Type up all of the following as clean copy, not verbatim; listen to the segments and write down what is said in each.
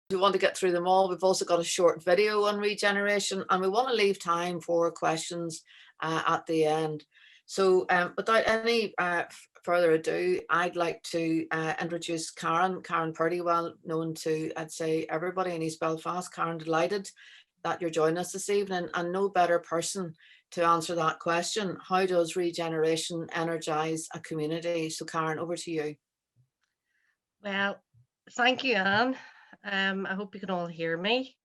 we want to get through them all. We've also got a short video on regeneration, and we want to leave time for questions at the end. So without any further ado, I'd like to introduce Karen Purdy, well known to, I'd say, everybody in East Belfast. Karen, delighted that you're joining us this evening, and no better person to answer that question. How does regeneration energise a community? So Karen, over to you. Well, thank you, Anne. I hope you can all hear me.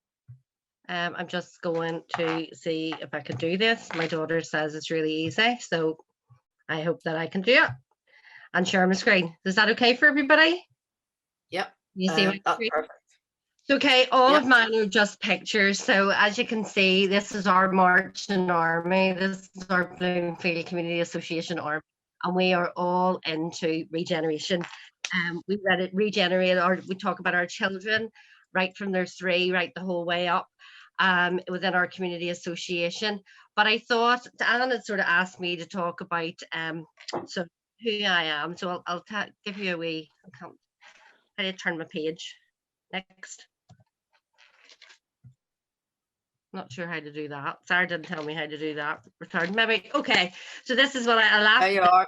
I'm just going to see if I can do this. My daughter says it's really easy, so I hope that I can do it and share my screen. Is that okay for everybody? Yep. You see my screen? Perfect. Okay, all of mine are just pictures. So as you can see, this is our marching army. This is our Bloomfield Community Association army, and we are all into regeneration. We regenerate, we talk about our children right from their 3, right the whole way up within our community association. But I thought, Anne had sort of asked me to talk about so who I am. So I'll give you a wee, how do you turn my page? Next. Not sure how to do that. Sarah didn't tell me how to do that. Return, maybe. Okay, so this is what I laughed. There you are.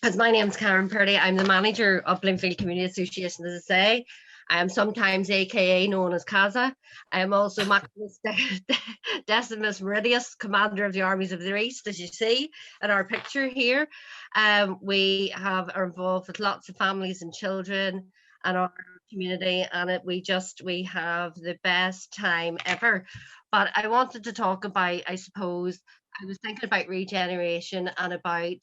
Because my name's Karen Purdy. I'm the manager of Bloomfield Community Association, as I say. I am sometimes AKA known as Kaza. I am also Maximus Decimus Meridius, commander of the armies of the East, as you see in our picture here. We are involved with lots of families and children and our community, and we have the best time ever. But I wanted to talk about, I suppose, I was thinking about regeneration and about,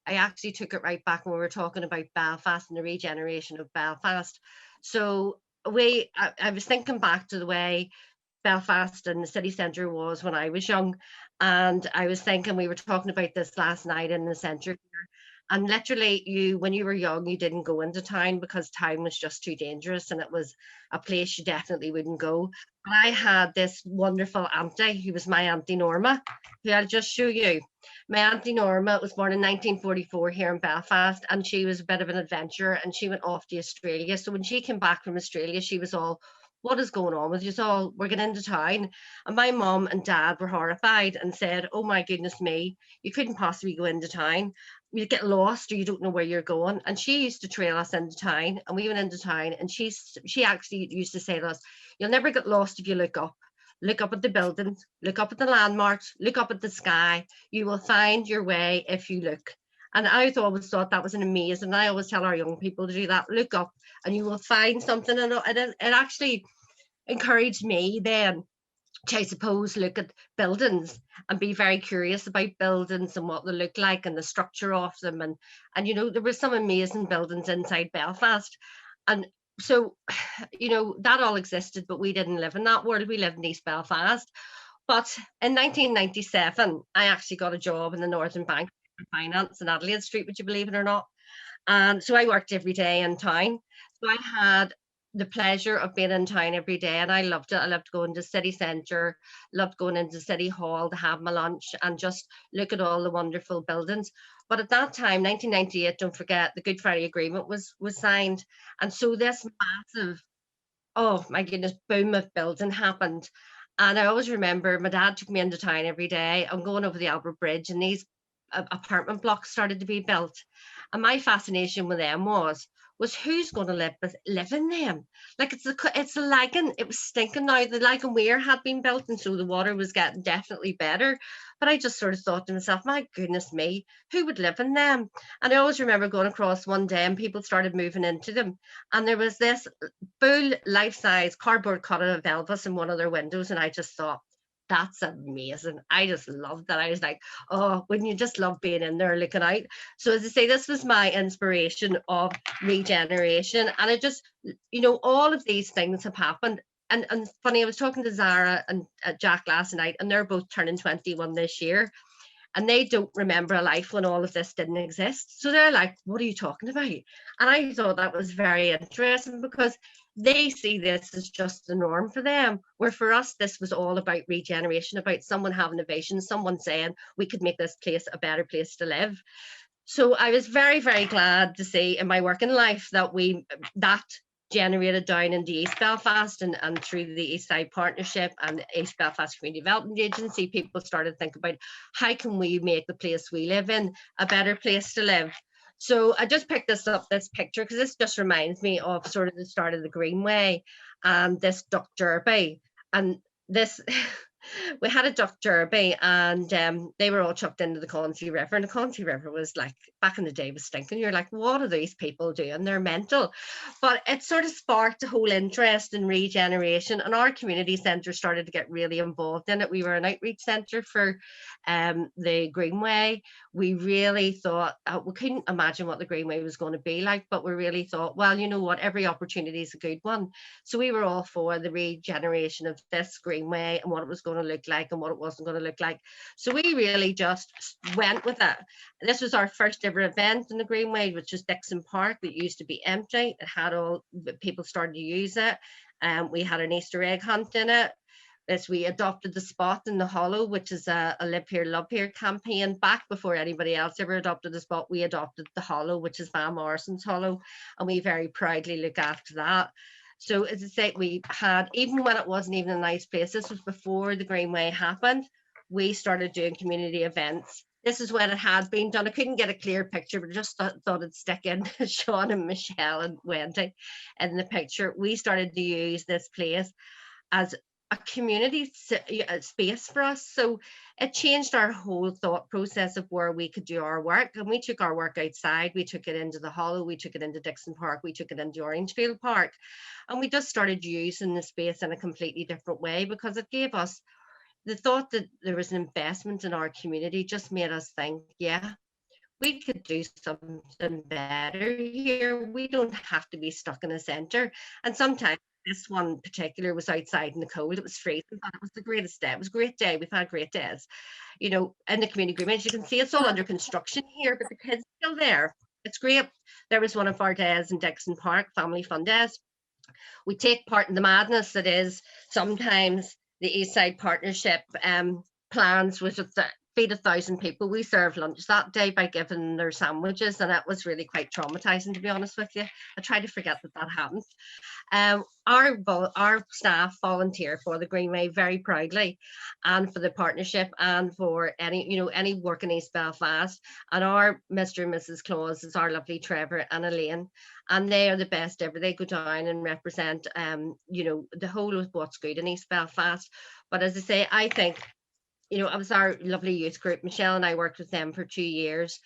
I actually took it right back when we were talking about Belfast and the regeneration of Belfast. So I was thinking back to the way Belfast and the city centre was when I was young, and I was thinking, we were talking about this last night in the centre here, and literally when you were young, you didn't go into town because town was just too dangerous, and it was a place you definitely wouldn't go. But I had this wonderful auntie who was my Auntie Norma, who I'll just show you. My Auntie Norma was born in 1944 here in Belfast, and she was a bit of an adventurer, and she went off to Australia. So when she came back from Australia, she was all, what is going on with you all? We're getting into town. And my mum and dad were horrified and said, oh my goodness me, you couldn't possibly go into town. You get lost or you don't know where you're going. And she used to trail us into town, and we went into town, and she actually used to say to us, you'll never get lost if you look up. Look up at the buildings, look up at the landmarks, look up at the sky. You will find your way if you look. And I always thought that was an amazing, and I always tell our young people to do that. Look up and you will find something. And it actually encouraged me then to, I suppose, look at buildings and be very curious about buildings and what they look like and the structure of them. And you know, there were some amazing buildings inside Belfast. And so, you know, that all existed, but we didn't live in that world. We lived in East Belfast. But in 1997, I actually got a job in the Northern Bank of Finance in Adelaide Street, would you believe it or not? And so I worked every day in town. So I had the pleasure of being in town every day, and I loved it. I loved going to city centre, loved going into City Hall to have my lunch and just look at all the wonderful buildings. But at that time, 1998, don't forget, the Good Friday Agreement was signed. And so this massive, oh my goodness, boom of building happened. And I always remember my dad took me into town every day. I'm going over the Albert Bridge, and these apartment blocks started to be built. And my fascination with them was who's going to live in them? Like it's a lagging, it was stinking now. The lagging weir had been built, and so the water was getting definitely better. But I just sort of thought to myself, my goodness me, who would live in them? And I always remember going across one day and people started moving into them. And there was this full life-size cardboard cutout of Elvis in one of their windows. And I just thought, that's amazing. I just loved that. I was like, oh, wouldn't you just love being in there looking out? So as I say, this was my inspiration of regeneration. And it just, you know, all of these things have happened. And funny, I was talking to Zara and Jack last night, and they're both turning 21 this year. And they don't remember a life when all of this didn't exist. So they're like, what are you talking about? And I thought that was very interesting, because they see this as just the norm for them, where for us, this was all about regeneration, about someone having a vision, someone saying we could make this place a better place to live. So I was very, very glad to see in my working life that generated down into East Belfast, and through the EastSide Partnership and the East Belfast Community Development Agency, people started thinking about how can we make the place we live in a better place to live. So I just picked this picture because this just reminds me of sort of the start of the Greenway and this duck derby. And this we had a duck derby, and they were all chucked into the Consey River, and the Consey River was like, back in the day, was stinking. You're like, what are these people doing? They're mental. But it sort of sparked a whole interest in regeneration, and our community centre started to get really involved in it. We were an outreach centre for the Greenway. We really thought, we couldn't imagine what the Greenway was going to be like, but we really thought, well, you know what, every opportunity is a good one. So we were all for the regeneration of this Greenway and what it was going to look like and what it wasn't going to look like. So we really just went with it. This was our first ever event in the Greenway, which was Ixon Park. It used to be empty. It had all, people started to use it. We had an Easter egg hunt in it. As we adopted the spot in the Hollow, which is a Live Here, Love Here campaign. Back before anybody else ever adopted the spot, we adopted the Hollow, which is Van Morrisons Hollow, and we very proudly look after that. So as I say, we had, even when it wasn't even a nice place, this was before the Greenway happened, we started doing community events. This is when it had been done. I couldn't get a clear picture, but I just thought I'd stick in Sean and Michelle and Wendy in the picture. We started to use this place as a community space for us. So it changed our whole thought process of where we could do our work. And we took our work outside. We took it into the Hollow. We took it into Ixon Park. We took it into Orangeville Park. And we just started using the space in a completely different way, because it gave us the thought that there was an investment in our community. Just made us think, yeah, we could do something better here. We don't have to be stuck in a centre. And sometimes this one particular was outside in the cold. It was freezing, but it was the greatest day. It was a great day. We've had great days, you know, in the community agreement. You can see it's all under construction here, but the kids are still there. It's great. There was one of our days in Ixon Park, family fun days. We take part in the madness that is sometimes the EastSide Partnership plans, which is feed 1,000 people. We served lunch that day by giving their sandwiches, and it was really quite traumatizing, to be honest with you. I try to forget that happened. Our staff volunteer for the Greenway very proudly, and for the partnership, and for any work in East Belfast. And our Mr. and Mrs. Claus is our lovely Trevor and Elaine, and they are the best ever. They go down and represent the whole of what's good in East Belfast. But as I say, I think, it was our lovely youth group. Michelle and I worked with them for 2 years,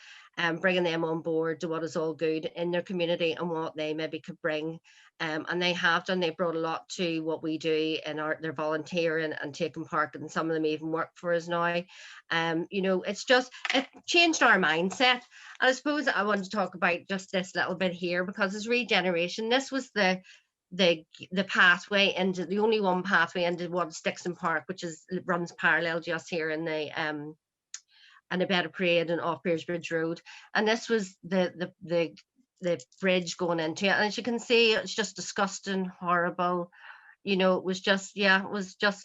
bringing them on board to what is all good in their community and what they maybe could bring. And they have done. They brought a lot to what we do in their volunteering and taking part, and some of them even work for us now. It changed our mindset. And I suppose I want to talk about just this little bit here, because as regeneration, this was the pathway into, the only one pathway into what's Ixon Park, which runs parallel just here in the Better Parade and off Beersbridge Road. And this was the bridge going into it, and as you can see, it's just disgusting, horrible. It was just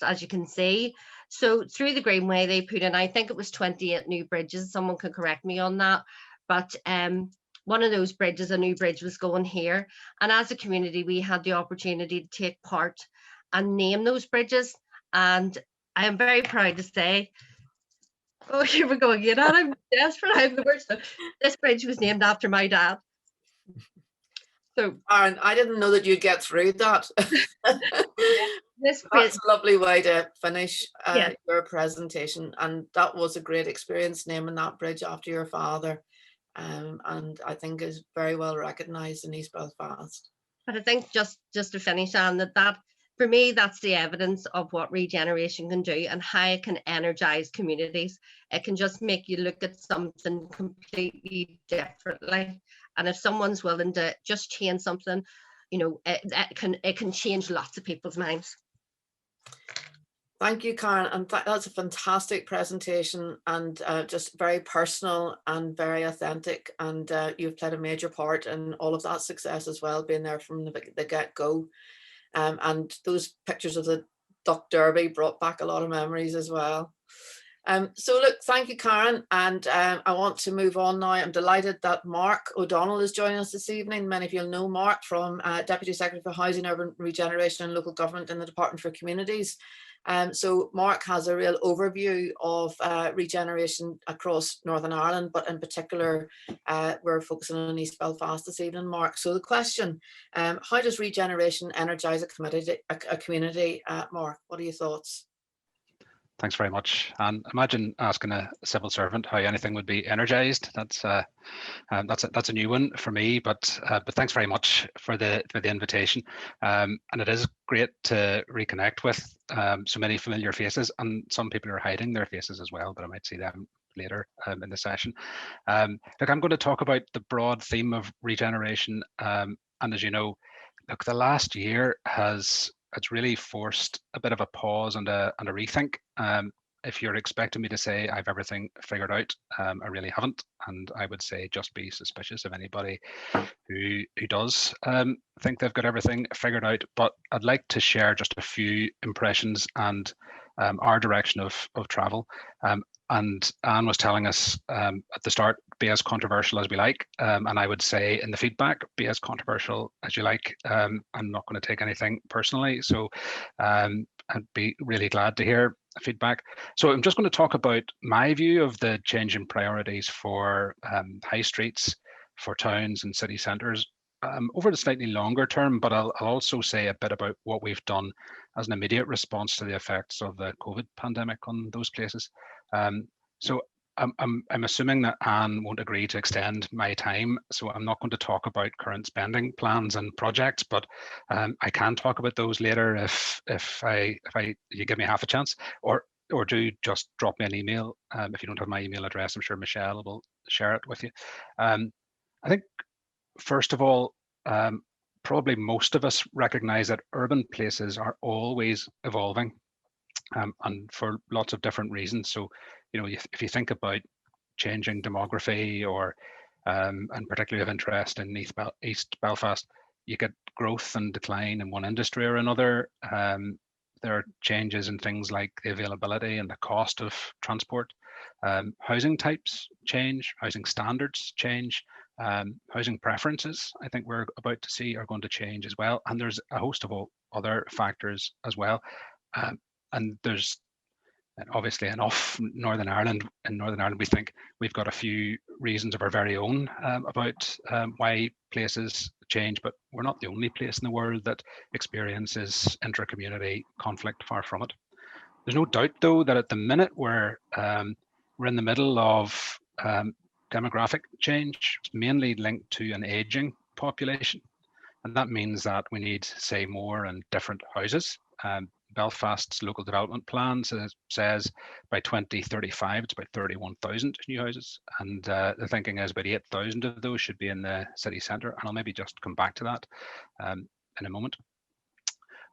as you can see. So through the Greenway, they put in, I think it was 28 new bridges. Someone could correct me on that, but one of those bridges, a new bridge, was going here. And as a community, we had the opportunity to take part and name those bridges. And I am very proud to say, oh, here we go again. I'm desperate. I'm the worst. This bridge was named after my dad. So, Aaron, I didn't know that you'd get through that. That's a lovely way to finish your presentation. And that was a great experience, naming that bridge after your father. And I think is very well recognised in East Belfast. But I think just to finish on that for me, that's the evidence of what regeneration can do and how it can energise communities. It can just make you look at something completely differently. And if someone's willing to just change something, it can change lots of people's minds. Thank you, Karen, and that's a fantastic presentation, and just very personal and very authentic, and you've played a major part in all of that success as well, being there from the get-go. And those pictures of the Duck Derby brought back a lot of memories as well. So look, thank you, Karen. And I want to move on now. I'm delighted that Mark O'Donnell is joining us this evening. Many of you will know Mark from Deputy Secretary for Housing, Urban Regeneration and Local Government in the Department for Communities. So Mark has a real overview of regeneration across Northern Ireland, but in particular, we're focusing on East Belfast this evening, Mark. So the question, how does regeneration energise a community? Mark, what are your thoughts? Thanks very much. And imagine asking a civil servant how anything would be energised. That's a new one for me. But thanks very much for the invitation. And it is great to reconnect with so many familiar faces, and some people are hiding their faces as well. But I might see them later in the session. Look, I'm going to talk about the broad theme of regeneration. And as you know, look, the last year it's really forced a bit of a pause and a rethink. If you're expecting me to say I've everything figured out, I really haven't. And I would say just be suspicious of anybody who does think they've got everything figured out. But I'd like to share just a few impressions and our direction of travel. And Anne was telling us at the start, be as controversial as we like. And I would say in the feedback, be as controversial as you like. I'm not going to take anything personally. So I'd be really glad to hear feedback. So I'm just going to talk about my view of the change in priorities for high streets, for towns and city centres over the slightly longer term, but I'll also say a bit about what we've done as an immediate response to the effects of the COVID pandemic on those places. So I'm assuming that Anne won't agree to extend my time, so I'm not going to talk about current spending plans and projects, but I can talk about those later if you give me half a chance, or do just drop me an email. If you don't have my email address, I'm sure Michelle will share it with you. I think first of all, probably most of us recognize that urban places are always evolving, and for lots of different reasons. So, you know, if you think about changing demography or, and particularly of interest in East Belfast, you get growth and decline in one industry or another. There are changes in things like the availability and the cost of transport. Housing types change, housing standards change, housing preferences, I think we're about to see, are going to change as well. And there's a host of other factors as well. And there's obviously enough Northern Ireland. In Northern Ireland, we think we've got a few reasons of our very own about why places change, but we're not the only place in the world that experiences intra-community conflict, far from it. There's no doubt, though, that at the minute we're in the middle of demographic change. It's mainly linked to an aging population. And that means that we need, say, more and different houses. Belfast's local development plan says by 2035, it's about 31,000 new houses. And the thinking is about 8,000 of those should be in the city centre. And I'll maybe just come back to that in a moment.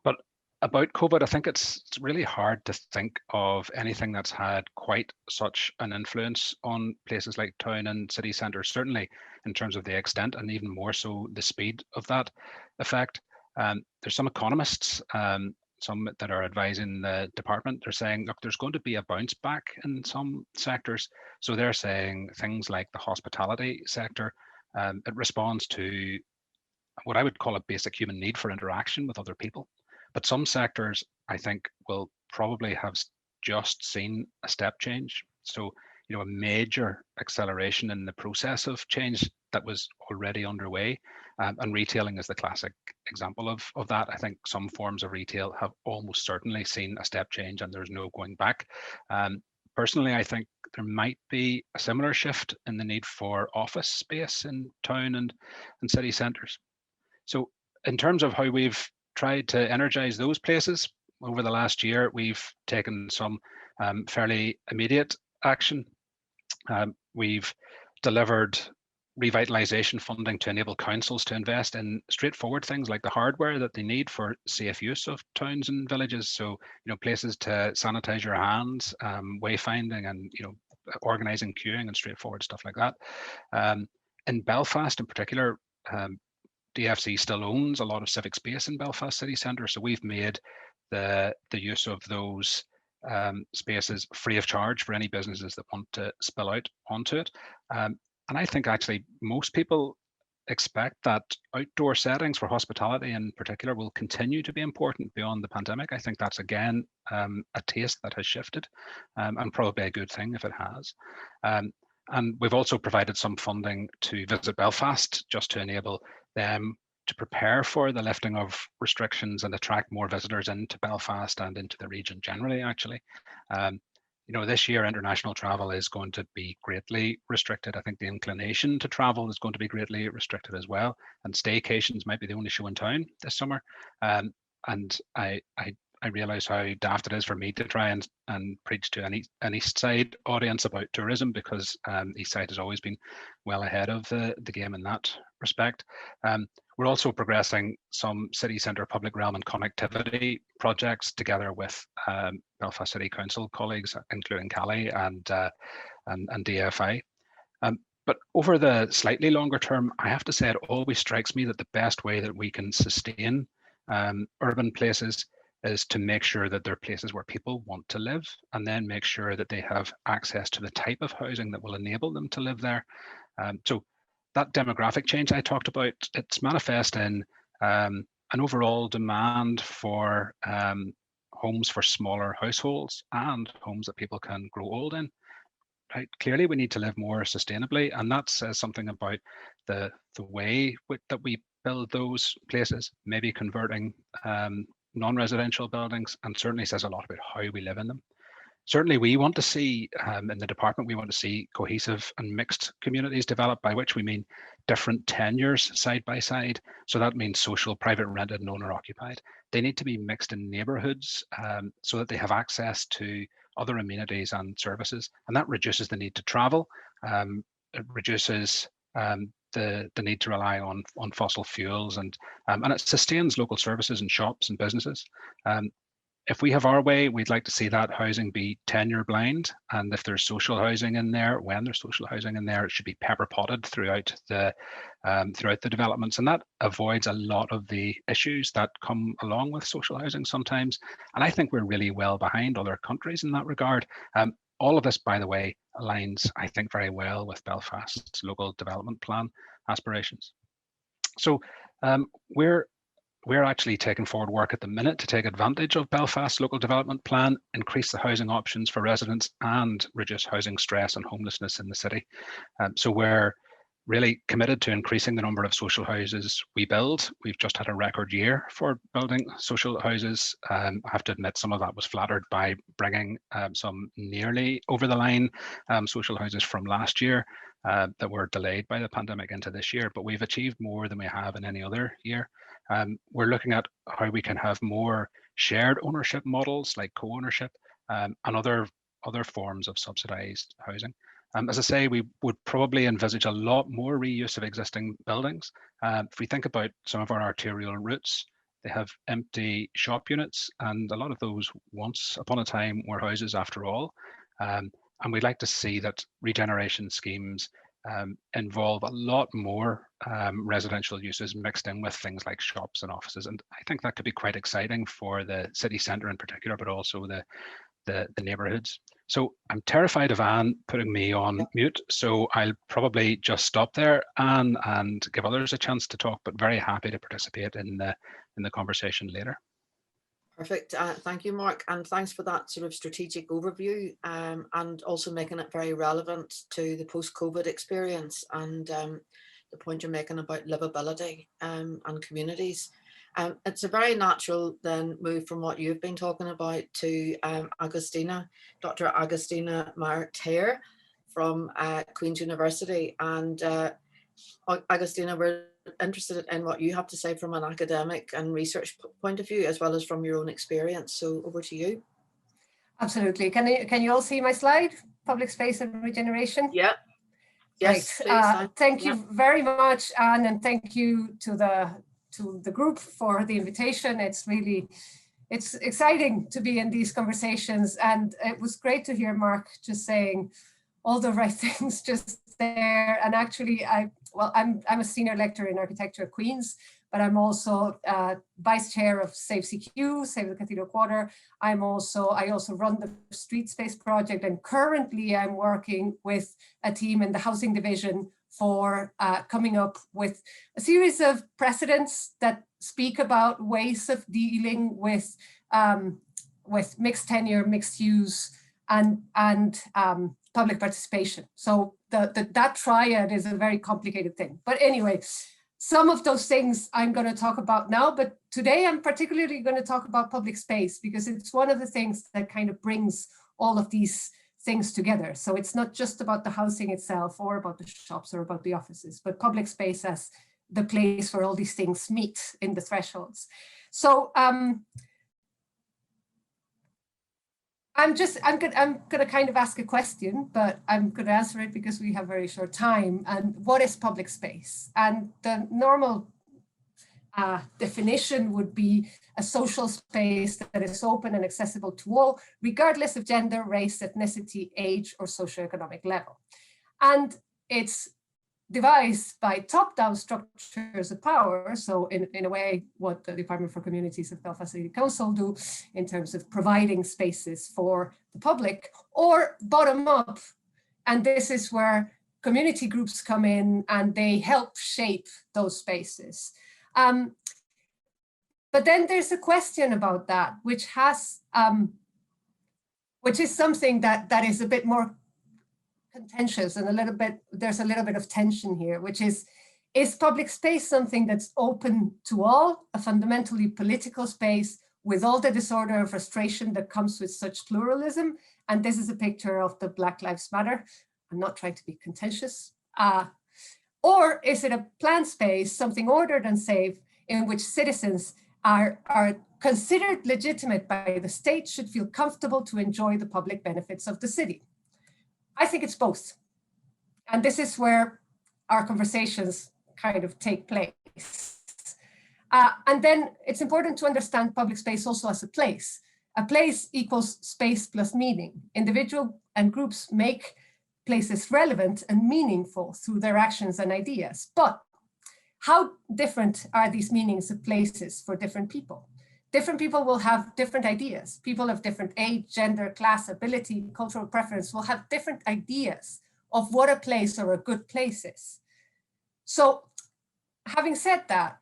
But about COVID, I think it's really hard to think of anything that's had quite such an influence on places like town and city centres, certainly in terms of the extent and even more so the speed of that effect. There's some economists, some that are advising the department, they're saying, look, there's going to be a bounce back in some sectors. So they're saying things like the hospitality sector, it responds to what I would call a basic human need for interaction with other people. But some sectors, I think, will probably have just seen a step change. So, you know, a major acceleration in the process of change that was already underway. And retailing is the classic example of that. I think some forms of retail have almost certainly seen a step change and there's no going back. Personally, I think there might be a similar shift in the need for office space in town and city centres. So in terms of how we've tried to energise those places over the last year, we've taken some fairly immediate action. We've delivered revitalisation funding to enable councils to invest in straightforward things like the hardware that they need for safe use of towns and villages. So, you know, places to sanitize your hands, wayfinding, and, you know, organising queuing and straightforward stuff like that. In Belfast in particular, DFC still owns a lot of civic space in Belfast city centre, so we've made the use of those spaces free of charge for any businesses that want to spill out onto it. And I think actually most people expect that outdoor settings for hospitality in particular will continue to be important beyond the pandemic. I think that's again a taste that has shifted, and probably a good thing if it has. And we've also provided some funding to Visit Belfast just to enable them to prepare for the lifting of restrictions and attract more visitors into Belfast and into the region generally, actually. You know, this year international travel is going to be greatly restricted. I think the inclination to travel is going to be greatly restricted as well. And staycations might be the only show in town this summer. And I realise how daft it is for me to try and preach to an EastSide audience about tourism, because EastSide has always been well ahead of the game in that respect. We're also progressing some city centre public realm and connectivity projects together with Belfast City Council colleagues, including Cathy and DFI. But over the slightly longer term, I have to say it always strikes me that the best way that we can sustain urban places is to make sure that they're places where people want to live, and then make sure that they have access to the type of housing that will enable them to live there. So that demographic change I talked about, it's manifest in an overall demand for homes for smaller households and homes that people can grow old in. Right? Clearly, we need to live more sustainably, and that says something about the way that we build those places, maybe converting non-residential buildings, and certainly says a lot about how we live in them. Certainly, we want to see, in the department, we want to see cohesive and mixed communities develop, by which we mean different tenures side by side. So that means social, private rented, and owner occupied. They need to be mixed in neighbourhoods so that they have access to other amenities and services. And that reduces the need to travel. It reduces the need to rely on fossil fuels, and it sustains local services and shops and businesses. If we have our way, we'd like to see that housing be tenure blind, and if there's social housing in there, when there's social housing in there, it should be pepper potted throughout the developments, and that avoids a lot of the issues that come along with social housing sometimes. And I think we're really well behind other countries in that regard. All of this, by the way, aligns, I think, very well with Belfast's local development plan aspirations. So we're actually taking forward work at the minute to take advantage of Belfast's local development plan, increase the housing options for residents, and reduce housing stress and homelessness in the city. So we're really committed to increasing the number of social houses we build. We've just had a record year for building social houses. I have to admit, some of that was flattered by bringing some nearly over the line social houses from last year that were delayed by the pandemic into this year, but we've achieved more than we have in any other year. We're looking at how we can have more shared ownership models like co-ownership and other forms of subsidised housing. As I say, we would probably envisage a lot more reuse of existing buildings. If we think about some of our arterial routes, they have empty shop units, and a lot of those once upon a time were houses after all. And we'd like to see that regeneration schemes involve a lot more residential uses mixed in with things like shops and offices. And I think that could be quite exciting for the city centre in particular, but also the neighbourhoods. So I'm terrified of Anne putting me on mute, so I'll probably just stop there, Anne, and give others a chance to talk, but very happy to participate in the conversation later. Perfect. Thank you, Mark, and thanks for that sort of strategic overview, and also making it very relevant to the post-COVID experience and the point you're making about livability and communities. It's a very natural then move from what you've been talking about to Agustina, Dr. Agustina Martire from Queen's University. And Agustina, we're interested in what you have to say from an academic and research point of view, as well as from your own experience. So over to you. Absolutely. Can you all see my slide? Public space and regeneration? Yeah. Yes. Right. Thank you very much, Anne, and thank you to the group for the invitation. It's exciting to be in these conversations, and it was great to hear Mark just saying all the right things just there. And actually, well, I'm a senior lecturer in architecture at Queen's, but I'm also vice chair of Save CQ, Save the Cathedral Quarter. I also run the Street Space project, and currently I'm working with a team in the housing division for coming up with a series of precedents that speak about ways of dealing with mixed tenure, mixed use, and public participation. So that triad is a very complicated thing. But anyway, some of those things I'm going to talk about now, but today I'm particularly going to talk about public space because it's one of the things that kind of brings all of these things together. So it's not just about the housing itself or about the shops or about the offices, but public space as the place where all these things meet in the thresholds. So I'm gonna kind of ask a question, but I'm gonna answer it because we have very short time. And what is public space? And the normal definition would be a social space that is open and accessible to all, regardless of gender, race, ethnicity, age, or socioeconomic level. And it's devised by top-down structures of power. So in a way, what the Department for Communities of Belfast City Council do in terms of providing spaces for the public, or bottom-up. And this is where community groups come in and they help shape those spaces. But then there's a question about that, which is something that is a bit more contentious and there's a little bit of tension here, which is public space something that's open to all, a fundamentally political space with all the disorder and frustration that comes with such pluralism? And this is a picture of the Black Lives Matter. I'm not trying to be contentious. Or is it a planned space, something ordered and safe, in which citizens are considered legitimate by the state, should feel comfortable to enjoy the public benefits of the city? I think it's both. And this is where our conversations kind of take place. And then it's important to understand public space also as a place. A place equals space plus meaning. Individuals and groups make places relevant and meaningful through their actions and ideas. But how different are these meanings of places for different people? Different people will have different ideas. People of different age, gender, class, ability, cultural preference will have different ideas of what a place or a good place is. So having said that,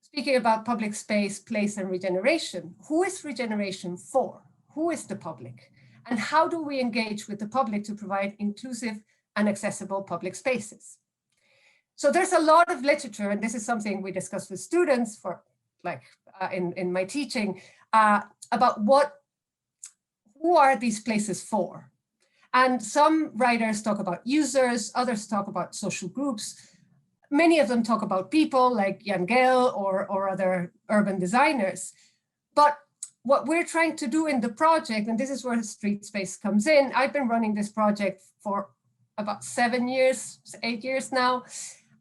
speaking about public space, place, and regeneration, who is regeneration for? Who is the public? And how do we engage with the public to provide inclusive and accessible public spaces? So there's a lot of literature, and this is something we discuss with students for in my teaching, about who are these places for? And some writers talk about users, others talk about social groups. Many of them talk about people like Jan Gehl or other urban designers. But what we're trying to do in the project, and this is where Street Space comes in, I've been running this project for about 8 years now.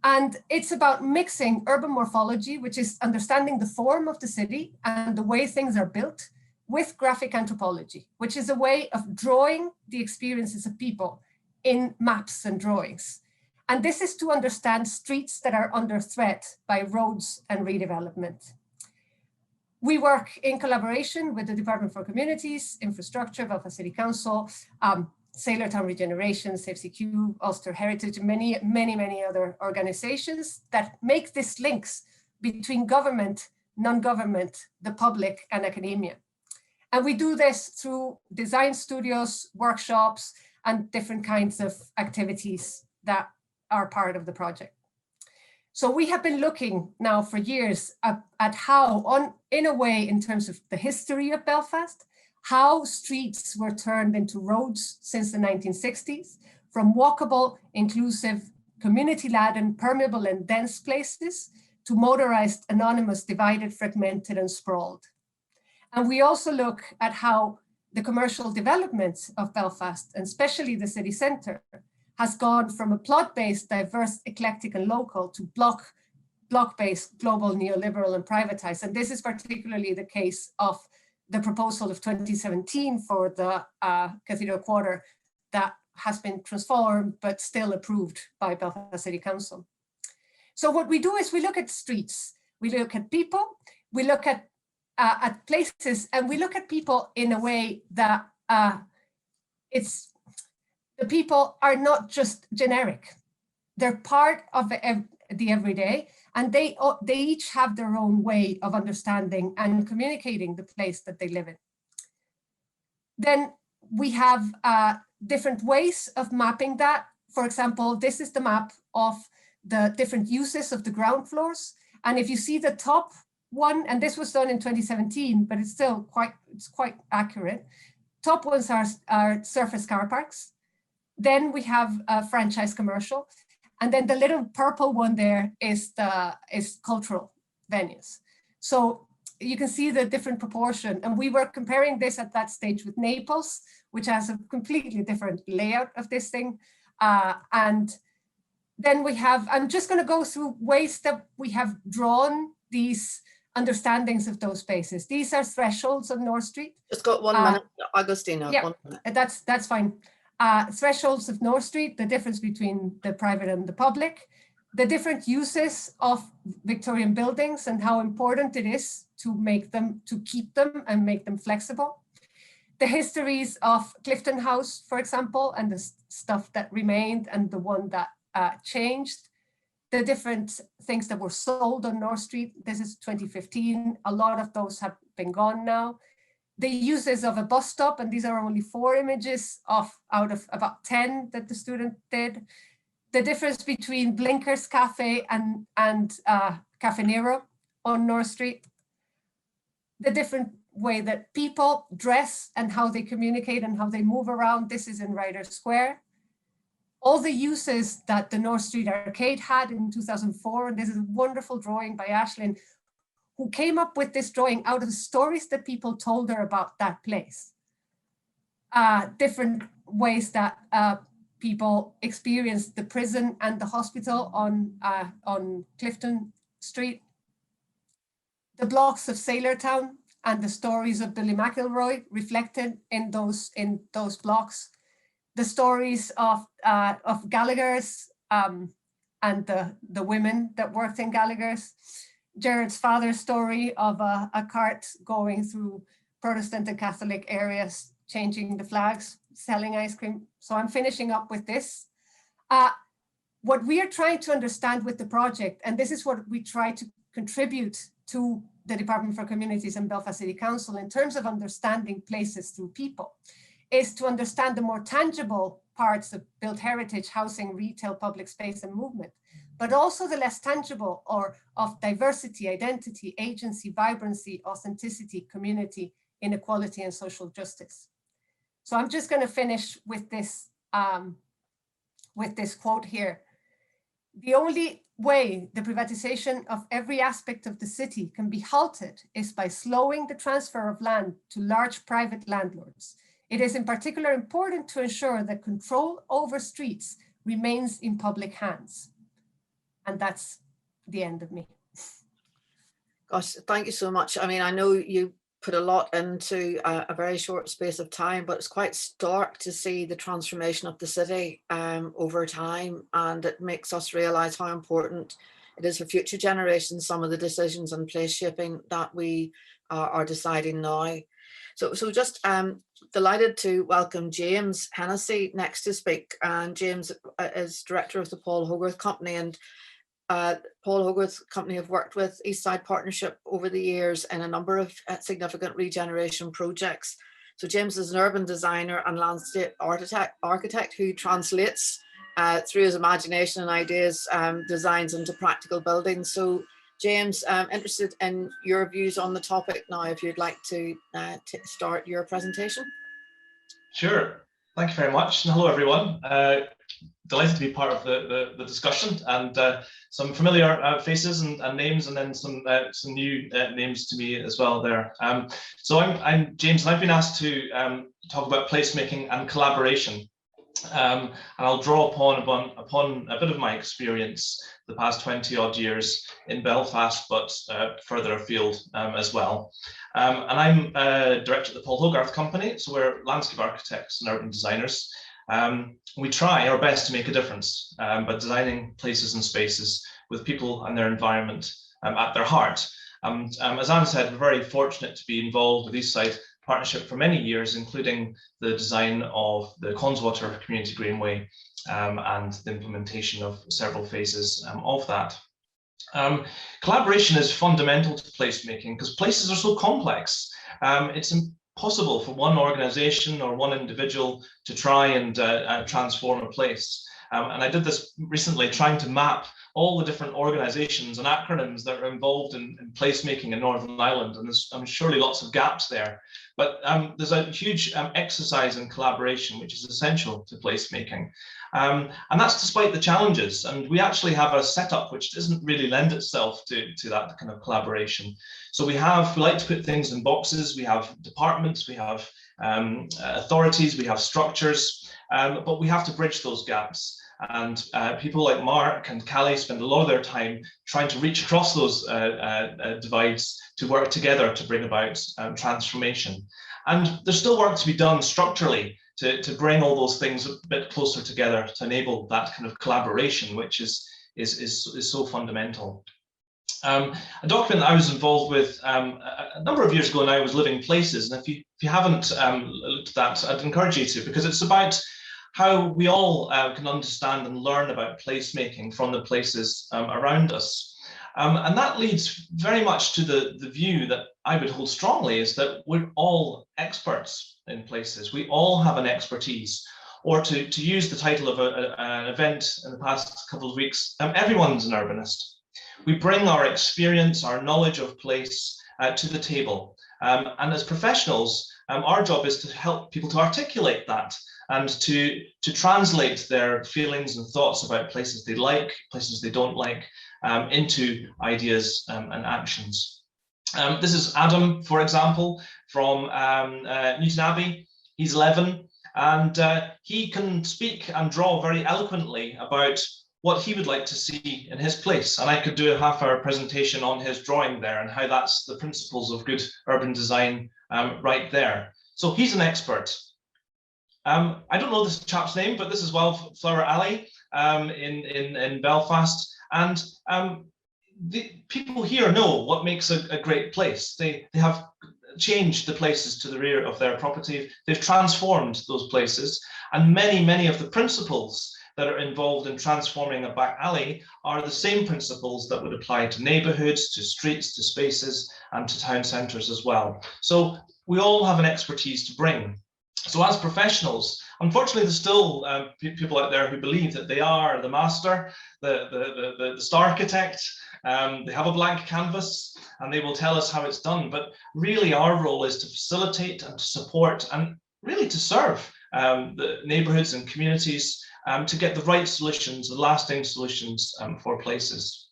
And it's about mixing urban morphology, which is understanding the form of the city and the way things are built, with graphic anthropology, which is a way of drawing the experiences of people in maps and drawings. And this is to understand streets that are under threat by roads and redevelopment. We work in collaboration with the Department for Communities, Infrastructure, Belfast City Council, Sailortown Regeneration, Save CQ, Ulster Heritage, and many other organizations that make these links between government, non-government, the public, and academia. And we do this through design studios, workshops, and different kinds of activities that are part of the project. So we have been looking now for years at how, in a way, in terms of the history of Belfast, how streets were turned into roads since the 1960s, from walkable, inclusive, community-laden, permeable and dense places to motorized, anonymous, divided, fragmented and sprawled. And we also look at how the commercial development of Belfast, and especially the city centre, has gone from a plot-based, diverse, eclectic and local to block-based, global, neoliberal and privatized. And this is particularly the case of the proposal of 2017 for the Cathedral Quarter that has been transformed, but still approved by Belfast City Council. So what we do is we look at streets, we look at people, we look at places, and we look at people in a way that the people are not just generic. They're part of the everyday, and they each have their own way of understanding and communicating the place that they live in. Then we have different ways of mapping that. For example, this is the map of the different uses of the ground floors. And if you see the top one, and this was done in 2017, but it's still quite accurate. Top ones are surface car parks. Then we have franchise commercial. And then the little purple one there is cultural venues. So you can see the different proportion. And we were comparing this at that stage with Naples, which has a completely different layout of this thing. And then we have, I'm just going to go through ways that we have drawn these understandings of those spaces. These are thresholds on North Street. Just got 1 minute, Agustina. Yeah, 1 minute. That's fine. Thresholds of North Street, the difference between the private and the public, the different uses of Victorian buildings and how important it is to keep them and make them flexible. The histories of Clifton House, for example, and the stuff that remained and the one that changed. The different things that were sold on North Street. This is 2015. A lot of those have been gone now. The uses of a bus stop, and these are only 4 images out of about 10 that the student did. The difference between Blinkers Cafe and Cafe Nero on North Street. The different way that people dress and how they communicate and how they move around. This is in Ryder Square. All the uses that the North Street Arcade had in 2004. And this is a wonderful drawing by Ashlyn, who came up with this drawing out of the stories that people told her about that place. Different ways that people experienced the prison and the hospital on Clifton Street. The blocks of Sailortown and the stories of Billy McElroy reflected in those blocks. The stories of Gallagher's and the women that worked in Gallagher's. Jared's father's story of a cart going through Protestant and Catholic areas, changing the flags, selling ice cream. So I'm finishing up with this. What we are trying to understand with the project, and this is what we try to contribute to the Department for Communities and Belfast City Council in terms of understanding places through people, is to understand the more tangible parts of built heritage, housing, retail, public space, and movement, but also the less tangible or of diversity, identity, agency, vibrancy, authenticity, community, inequality, and social justice. So I'm just going to finish with this quote here. The only way the privatization of every aspect of the city can be halted is by slowing the transfer of land to large private landlords. It is in particular important to ensure that control over streets remains in public hands. And that's the end of me. Gosh, thank you so much. I mean, I know you put a lot into a very short space of time, but it's quite stark to see the transformation of the city over time. And it makes us realize how important it is for future generations, some of the decisions and place shaping that we are deciding now. So just delighted to welcome James Hennessy next to speak. And James is director of the Paul Hogarth Company, and Paul Hogarth Company have worked with EastSide Partnership over the years in a number of significant regeneration projects. So James is an urban designer and landscape architect who translates through his imagination and ideas designs into practical buildings. So James, I'm interested in your views on the topic now, if you'd like to start your presentation. Sure, thank you very much, and hello everyone. Delighted to be part of the discussion, and some familiar faces and names, and then some new names to me as well there. So I'm James, and I've been asked to talk about placemaking and collaboration. And I'll draw upon a bit of my experience the past 20 odd years in Belfast, but further afield as well. And I'm director of the Paul Hogarth Company, so we're landscape architects and urban designers. We try our best to make a difference by designing places and spaces with people and their environment at their heart. As Anne said, we're very fortunate to be involved with EastSide Partnership for many years, including the design of the Conswater Community Greenway and the implementation of several phases of that. Collaboration is fundamental to placemaking because places are so complex. It's impossible for one organization or one individual to try and transform a place. And I did this recently, trying to map all the different organizations and acronyms that are involved in placemaking in Northern Ireland. And there's surely lots of gaps there. But there's a huge exercise in collaboration, which is essential to placemaking. And that's despite the challenges. And we actually have a setup which doesn't really lend itself to that kind of collaboration. So we like to put things in boxes. We have departments, we have authorities, we have structures, but we have to bridge those gaps. And people like Mark and Cathy spend a lot of their time trying to reach across those divides to work together to bring about transformation. And there's still work to be done structurally to bring all those things a bit closer together to enable that kind of collaboration, which is so fundamental. A document I was involved with a number of years ago now was Living Places. And if you haven't looked at that, I'd encourage you to, because it's about how we all can understand and learn about placemaking from the places around us. And that leads very much to the view that I would hold strongly, is that we're all experts in places. We all have an expertise, or to use the title of an event in the past couple of weeks, everyone's an urbanist. We bring our experience, our knowledge of place to the table. And as professionals, our job is to help people to articulate that and to translate their feelings and thoughts about places they like, places they don't like, into ideas and actions. This is Adam, for example, from Newton Abbey. He's 11, and he can speak and draw very eloquently about what he would like to see in his place. And I could do a half-hour presentation on his drawing there and how that's the principles of good urban design right there. So he's an expert. I don't know this chap's name, but this is Wildflower Alley in Belfast. And the people here know what makes a great place. They have changed the places to the rear of their property. They've transformed those places. And many of the principles that are involved in transforming a back alley are the same principles that would apply to neighborhoods, to streets, to spaces, and to town centres as well. So we all have an expertise to bring. So as professionals, unfortunately, there's still people out there who believe that they are the master, the star architect. They have a blank canvas and they will tell us how it's done. But really, our role is to facilitate and to support and really to serve the neighbourhoods and communities to get the right solutions, the lasting solutions for places.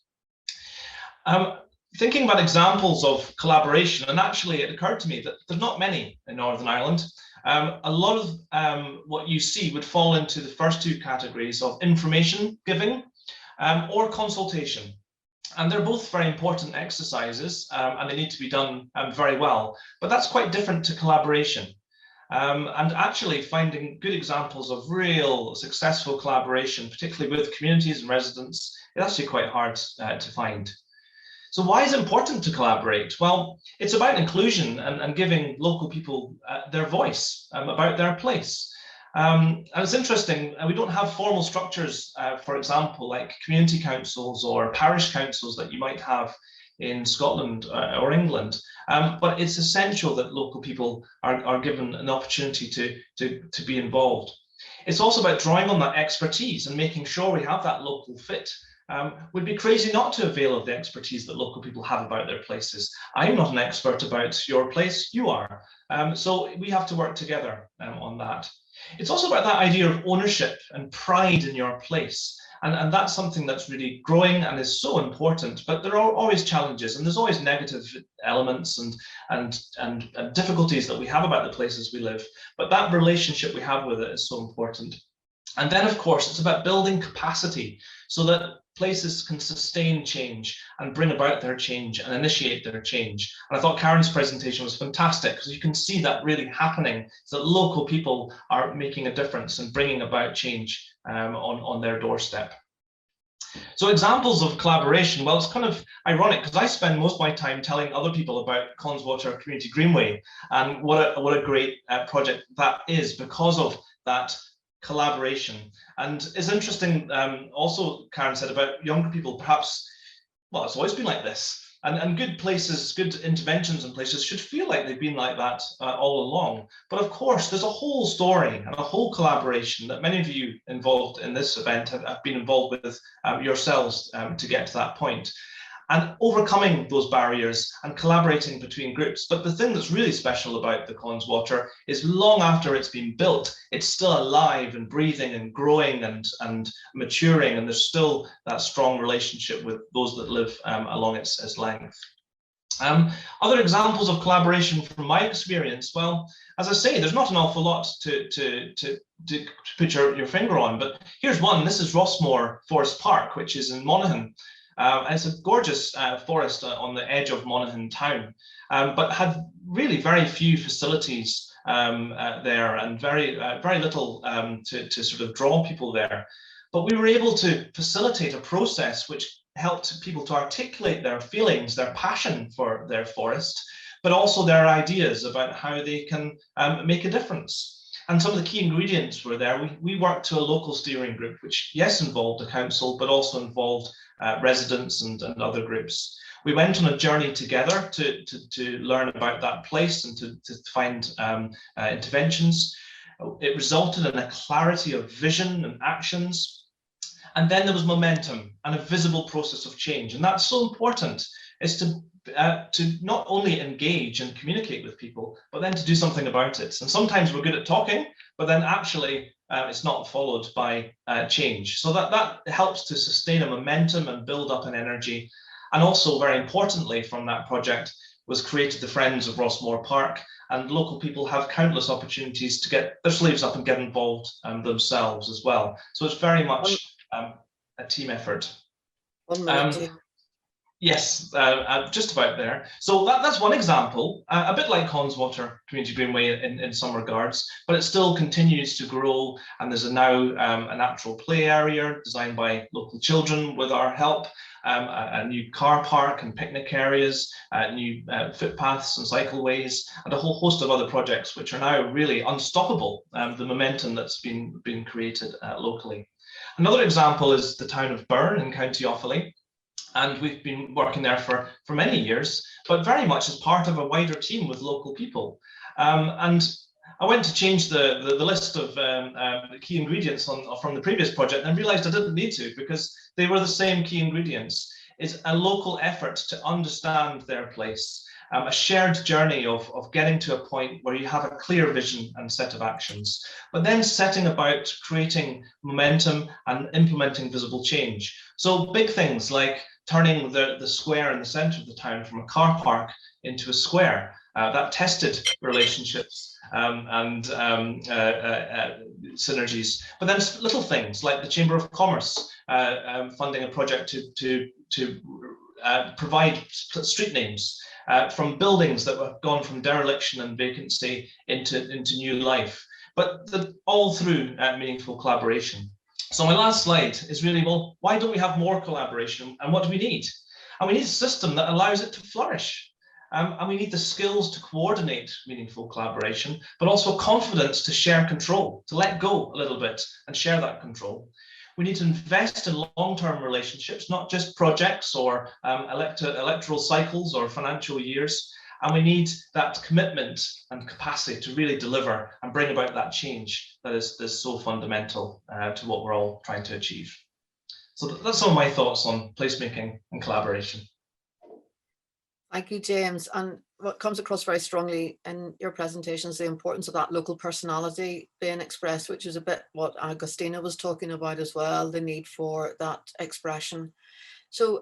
Thinking about examples of collaboration, and actually it occurred to me that there's not many in Northern Ireland. A lot of what you see would fall into the first two categories of information giving or consultation. And they're both very important exercises and they need to be done very well, but that's quite different to collaboration. And actually finding good examples of real successful collaboration, particularly with communities and residents, is actually quite hard to find. So why is it important to collaborate? Well, it's about inclusion and giving local people their voice about their place. And it's interesting, we don't have formal structures, for example, like community councils or parish councils that you might have in Scotland or England. But it's essential that local people are given an opportunity to be involved. It's also about drawing on that expertise and making sure we have that local fit. We'd be crazy not to avail of the expertise that local people have about their places. I'm not an expert about your place, you are. So we have to work together on that. It's also about that idea of ownership and pride in your place. And that's something that's really growing and is so important, but there are always challenges and there's always negative elements and difficulties that we have about the places we live. But that relationship we have with it is so important. And then, of course, it's about building capacity so that places can sustain change and bring about their change and initiate their change. And I thought Karen's presentation was fantastic, because you can see that really happening, so that local people are making a difference and bringing about change on their doorstep. So examples of collaboration, well, it's kind of ironic because I spend most of my time telling other people about Connswater Community Greenway and what a great project that is because of that collaboration. And it's interesting, also Karen said about younger people, perhaps, well, it's always been like this. And good places, good interventions in places should feel like they've been like that all along. But of course, there's a whole story and a whole collaboration that many of you involved in this event have been involved with yourselves to get to that point. And overcoming those barriers and collaborating between groups. But the thing that's really special about the Connswater is long after it's been built, it's still alive and breathing and growing and maturing, and there's still that strong relationship with those that live along its length. Other examples of collaboration from my experience, well, as I say, there's not an awful lot to put your finger on, but here's one. This is Rossmore Forest Park, which is in Monaghan. And it's a gorgeous forest on the edge of Monaghan town, but had really very few facilities there, and very little to sort of draw people there. But we were able to facilitate a process which helped people to articulate their feelings, their passion for their forest, but also their ideas about how they can make a difference. And some of the key ingredients were there. We worked to a local steering group, which, yes, involved the council, but also involved residents and other groups. We went on a journey together to learn about that place and to find interventions. It resulted in a clarity of vision and actions. And then there was momentum and a visible process of change. And that's so important, is to not only engage and communicate with people, but then to do something about it. And sometimes we're good at talking, but then actually it's not followed by change. So that helps to sustain a momentum and build up an energy. And also, very importantly, from that project was created the Friends of Rossmore Park, and local people have countless opportunities to get their sleeves up and get involved themselves as well. So it's very much a team effort. 1 minute. Yes, just about there. So that's one example, a bit like Connswater Community Greenway in some regards, but it still continues to grow, and there's now a natural play area designed by local children with our help, a new car park and picnic areas, new footpaths and cycleways, and a whole host of other projects which are now really unstoppable, the momentum that's been created locally. Another example is the town of Burn in County Offaly. And we've been working there for many years, but very much as part of a wider team with local people. And I went to change the list of the key ingredients from the previous project, and realized I didn't need to, because they were the same key ingredients. It's a local effort to understand their place, a shared journey of getting to a point where you have a clear vision and set of actions, but then setting about creating momentum and implementing visible change. So big things like turning the square in the center of the town from a car park into a square. That tested relationships and synergies. But then little things like the Chamber of Commerce funding a project to provide street names from buildings that have gone from dereliction and vacancy into new life, but all through meaningful collaboration. So my last slide is really, well, why don't we have more collaboration, and what do we need? And we need a system that allows it to flourish. And we need the skills to coordinate meaningful collaboration, but also confidence to share control, to let go a little bit and share that control. We need to invest in long-term relationships, not just projects or electoral cycles or financial years. And we need that commitment and capacity to really deliver and bring about that change that is so fundamental to what we're all trying to achieve. So that's some of my thoughts on placemaking and collaboration. Thank you, James. And what comes across very strongly in your presentation is the importance of that local personality being expressed, which is a bit what Agustina was talking about as well, the need for that expression. So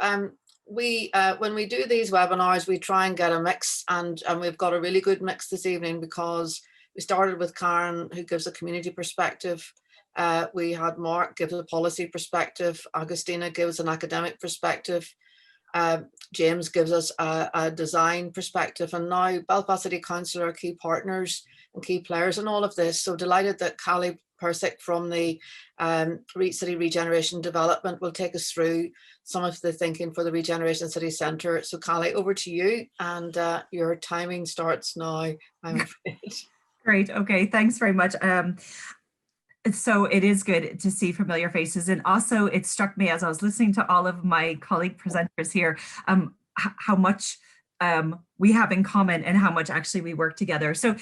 when we do these webinars, we try and get a mix, and we've got a really good mix this evening, because we started with Karen, who gives a community perspective, We had Mark give a policy perspective, Agustina gives an academic perspective, James gives us a design perspective, and now Belfast City Council are key partners and key players in all of this. So delighted that Cathy Persick from the City Regeneration Development will take us through some of the thinking for the Regeneration City Centre. So Cathy, over to you, and your timing starts now, I'm afraid. Great, okay, thanks very much. So it is good to see familiar faces, and also it struck me as I was listening to all of my colleague presenters here, how much we have in common and how much actually we work together. So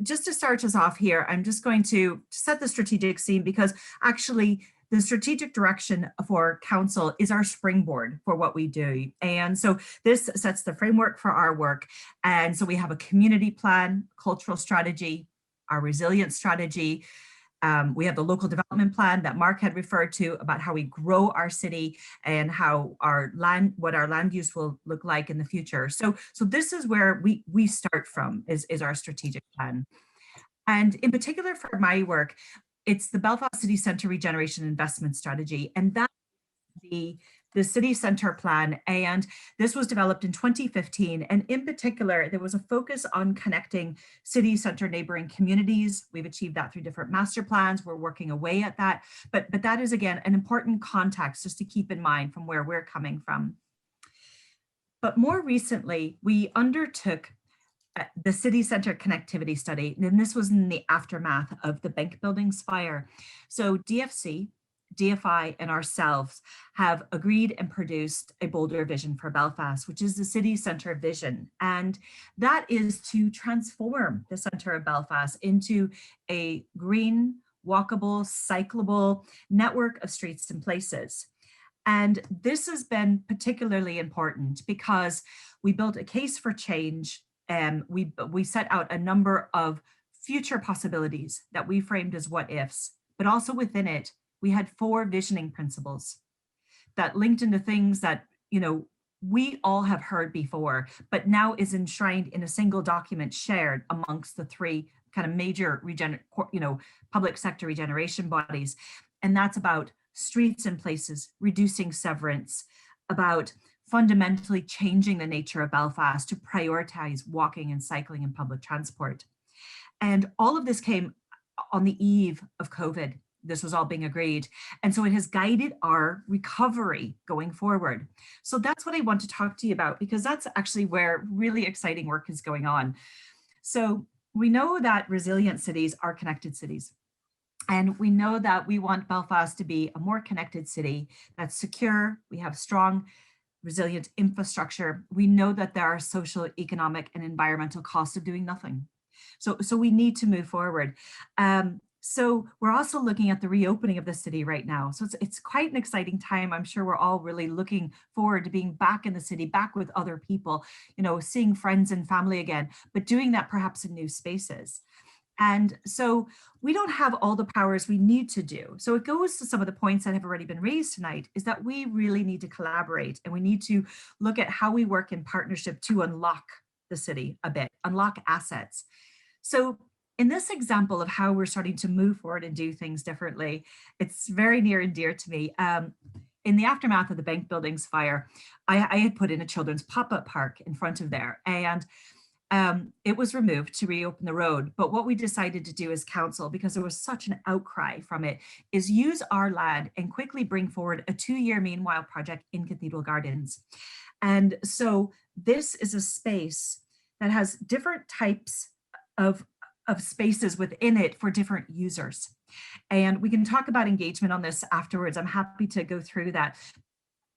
just to start us off here, I'm just going to set the strategic scene, because actually the strategic direction for council is our springboard for what we do. And so this sets the framework for our work. And so we have a community plan, cultural strategy, our resilience strategy. We have the local development plan that Mark had referred to about how we grow our city and how what our land use will look like in the future. So this is where we start from, is our strategic plan. And in particular for my work, it's the Belfast City Centre Regeneration Investment Strategy, and that's the city centre plan, and this was developed in 2015, and in particular there was a focus on connecting city centre neighbouring communities. We've achieved that through different master plans. We're working away at that, but that is again an important context just to keep in mind from where we're coming from. But more recently we undertook the city centre connectivity study, and this was in the aftermath of the bank buildings fire. So DFC, DFI and ourselves have agreed and produced a bolder vision for Belfast, which is the city centre vision. And that is to transform the centre of Belfast into a green, walkable, cyclable network of streets and places. And this has been particularly important because we built a case for change, and we set out a number of future possibilities that we framed as what ifs, but also within it, we had 4 visioning principles that linked into things that, we all have heard before, but now is enshrined in a single document shared amongst the 3 kind of major public sector regeneration bodies. And that's about streets and places, reducing severance, about fundamentally changing the nature of Belfast to prioritize walking and cycling and public transport. And all of this came on the eve of COVID. This was all being agreed. And so it has guided our recovery going forward. So that's what I want to talk to you about, because that's actually where really exciting work is going on. So we know that resilient cities are connected cities. And we know that we want Belfast to be a more connected city that's secure. We have strong, resilient infrastructure. We know that there are social, economic, and environmental costs of doing nothing. So we need to move forward. So we're also looking at the reopening of the city right now. So it's quite an exciting time. I'm sure we're all really looking forward to being back in the city, back with other people, seeing friends and family again, but doing that perhaps in new spaces. And so we don't have all the powers we need to do. So it goes to some of the points that have already been raised tonight, is that we really need to collaborate, and we need to look at how we work in partnership to unlock the city a bit, unlock assets. So in this example of how we're starting to move forward and do things differently, it's very near and dear to me. In the aftermath of the bank buildings fire, I had put in a children's pop-up park in front of there, and it was removed to reopen the road. But what we decided to do as council, because there was such an outcry from it, is use our land and quickly bring forward a 2-year meanwhile project in Cathedral Gardens. And so this is a space that has different types of spaces within it for different users. And we can talk about engagement on this afterwards. I'm happy to go through that.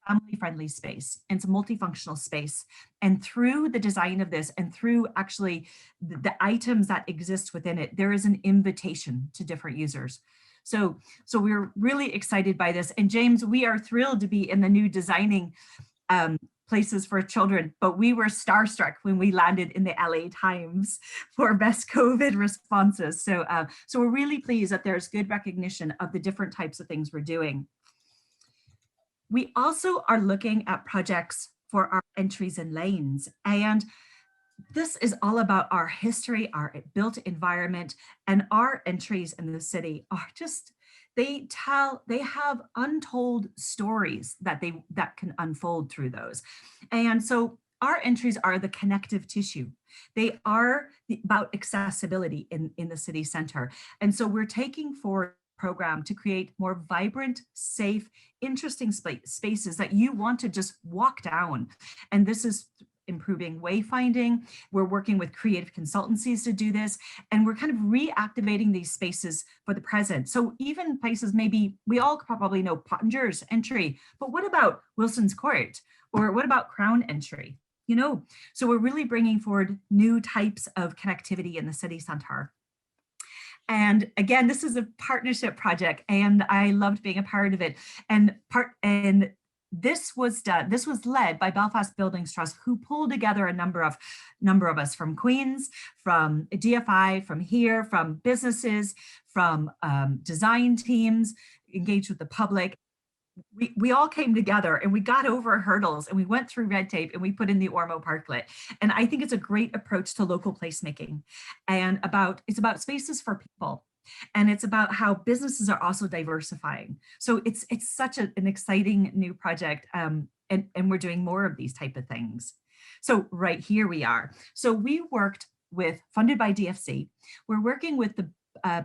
Family-friendly space, and it's a multifunctional space. And through the design of this, and through actually the items that exist within it, there is an invitation to different users. So we're really excited by this. And James, we are thrilled to be in the new designing places for children, but we were starstruck when we landed in the LA Times for best COVID responses. So we're really pleased that there's good recognition of the different types of things we're doing. We also are looking at projects for our entries and lanes, and this is all about our history, our built environment, and our entries in the city are just, they have untold stories that can unfold through those. And so our entries are the connective tissue. They are about accessibility in the city center. And so we're taking forward a program to create more vibrant, safe, interesting spaces that you want to just walk down. And this is improving wayfinding. We're working with creative consultancies to do this, and we're kind of reactivating these spaces for the present. So even places maybe we all probably know Pottinger's entry, but what about Wilson's Court? Or what about Crown entry? You know, so we're really bringing forward new types of connectivity in the city center. And again, this is a partnership project, and I loved being a part of it. And this was led by Belfast Buildings Trust, who pulled together a number of us from Queens, from DFI, from here, from businesses, from design teams, engaged with the public. We all came together and we got over hurdles and we went through red tape and we put in the Ormo Parklet. And I think it's a great approach to local placemaking, and it's about spaces for people. And it's about how businesses are also diversifying. So it's such an exciting new project, and we're doing more of these type of things. So right here we are. So we worked funded by DFC. We're working with the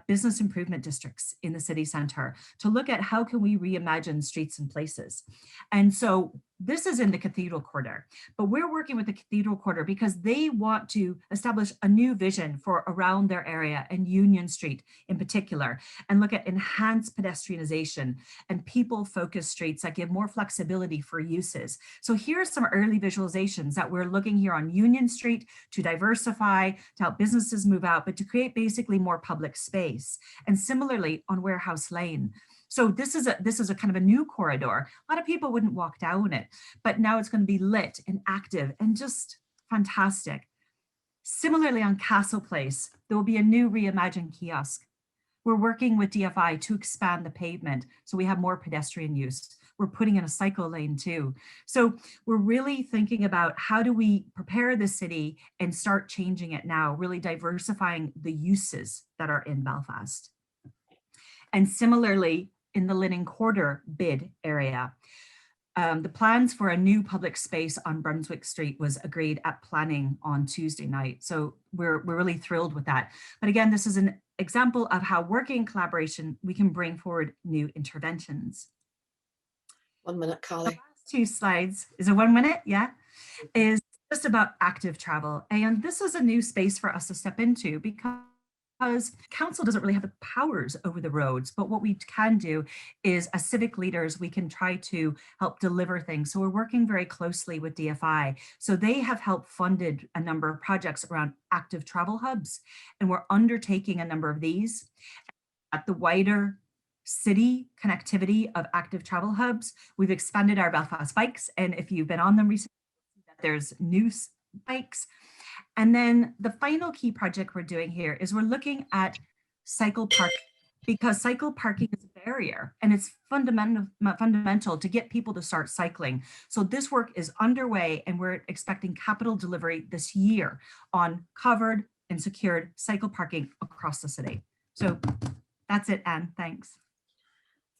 business improvement districts in the city center to look at how can we reimagine streets and places. And so this is in the Cathedral Quarter, but we're working with the Cathedral Quarter because they want to establish a new vision for around their area and Union Street in particular, and look at enhanced pedestrianization and people-focused streets that give more flexibility for uses. So here's some early visualizations that we're looking here on Union Street to diversify, to help businesses move out, but to create basically more public space. And similarly on Warehouse Lane. So this is a kind of a new corridor. A lot of people wouldn't walk down it, but now it's going to be lit and active and just fantastic. Similarly on Castle Place, there will be a new reimagined kiosk. We're working with DFI to expand the pavement so we have more pedestrian use. We're putting in a cycle lane too. So we're really thinking about how do we prepare the city and start changing it now, really diversifying the uses that are in Belfast. And similarly, in the Linen Quarter bid area, the plans for a new public space on Brunswick Street was agreed at planning on Tuesday night. So we're really thrilled with that. But again, this is an example of how working in collaboration, we can bring forward new interventions. 1 minute, Callie. The last two slides, is it 1 minute? Yeah, is just about active travel. And this is a new space for us to step into because council doesn't really have the powers over the roads, but what we can do is as civic leaders, we can try to help deliver things. So we're working very closely with DFI. So they have helped funded a number of projects around active travel hubs, and we're undertaking a number of these. At the wider city connectivity of active travel hubs, we've expanded our Belfast bikes, and if you've been on them recently, there's new bikes. And then the final key project we're doing here is we're looking at cycle parking, because cycle parking is a barrier and it's fundamental to get people to start cycling. So this work is underway and we're expecting capital delivery this year on covered and secured cycle parking across the city. So that's it, Anne, thanks.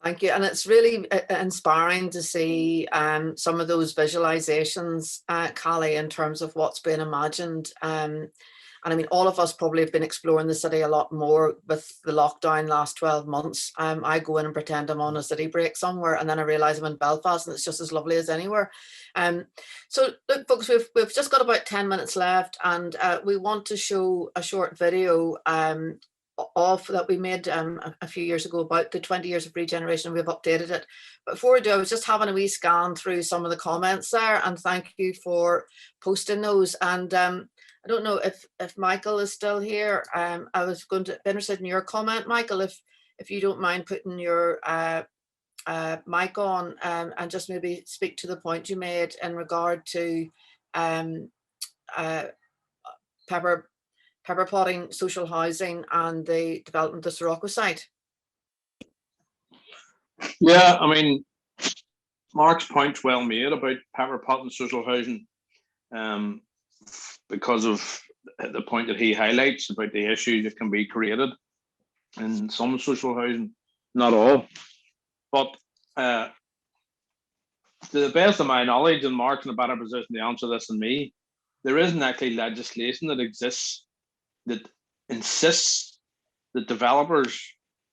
Thank you. And it's really inspiring to see some of those visualizations, Callie, in terms of what's been imagined. And I mean, all of us probably have been exploring the city a lot more with the lockdown last 12 months. I go in and pretend I'm on a city break somewhere, and then I realize I'm in Belfast and it's just as lovely as anywhere. So look, folks, we've just got about 10 minutes left, and we want to show a short video that we made a few years ago about the 20 years of regeneration. We've updated it. But before we do, I was just having a wee scan through some of the comments there, and thank you for posting those. And I don't know if Michael is still here. I was going to be interested in your comment, Michael, if you don't mind putting your mic on and just maybe speak to the point you made in regard to pepper potting, social housing, and the development of the Sirocco site. Yeah, I mean, Mark's point's well made about pepper potting social housing, because of the point that he highlights about the issues that can be created in some social housing. not all. But to the best of my knowledge, and Mark's in a better position to answer this than me, there isn't actually legislation that exists that insists that developers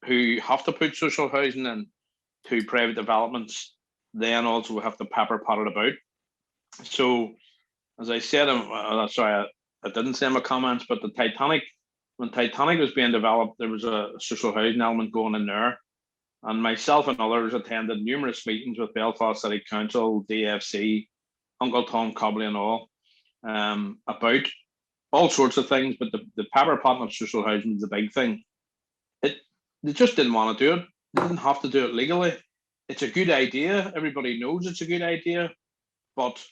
who have to put social housing in to private developments then also have to pepper pot it about. So, as I said, sorry, I didn't say in my comments, but the Titanic, when Titanic was being developed, there was a social housing element going in there. And myself and others attended numerous meetings with Belfast City Council, DFC, Uncle Tom Cobley and all, about all sorts of things, but the pepper potting of social housing is the big thing. They just didn't want to do it. They didn't have to do it legally. It's a good idea. Everybody knows it's a good idea. But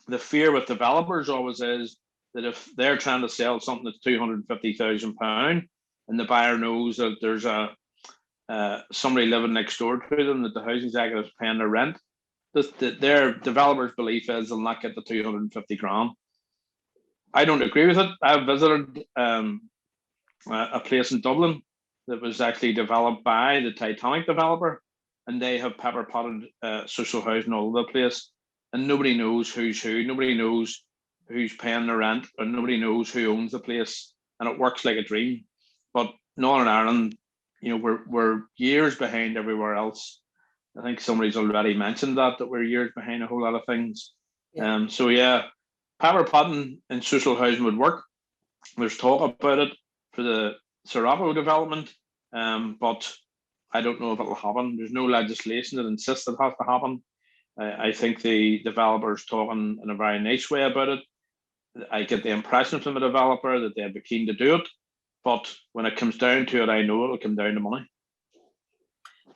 the fear with developers always is that if they're trying to sell something that's £250,000 and the buyer knows that there's somebody living next door to them, that the housing executive is paying their rent, their developer's belief is they'll not get the 250 grand. I don't agree with it. I've visited a place in Dublin that was actually developed by the Titanic developer, and they have pepper potted social housing all over the place, and nobody knows who's who. Nobody knows who's paying the rent, and nobody knows who owns the place, and it works like a dream. But Northern Ireland, you know, we're years behind everywhere else. I think somebody's already mentioned that we're years behind a whole lot of things. Yeah. So yeah, pepper potting in social housing would work. There's talk about it for the Serapo development, but I don't know if it'll happen. There's no legislation that insists it has to happen. I think the developer's talking in a very nice way about it. I get the impression from the developer that they'd be keen to do it, but when it comes down to it, I know it'll come down to money.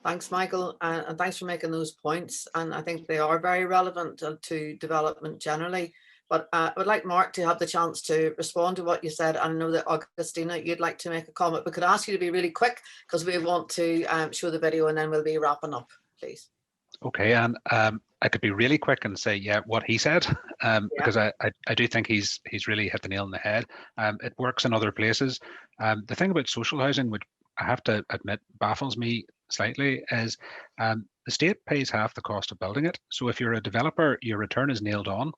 Thanks, Michael, and thanks for making those points. And I think they are very relevant to development generally. But I would like Mark to have the chance to respond to what you said. I know that Agustina, you'd like to make a comment, but could I ask you to be really quick because we want to show the video and then we'll be wrapping up, please. Okay, and I could be really quick and say, yeah, what he said, because I do think he's really hit the nail on the head. It works in other places. The thing about social housing, which I have to admit baffles me slightly, is the state pays half the cost of building it. So if you're a developer, your return is nailed on.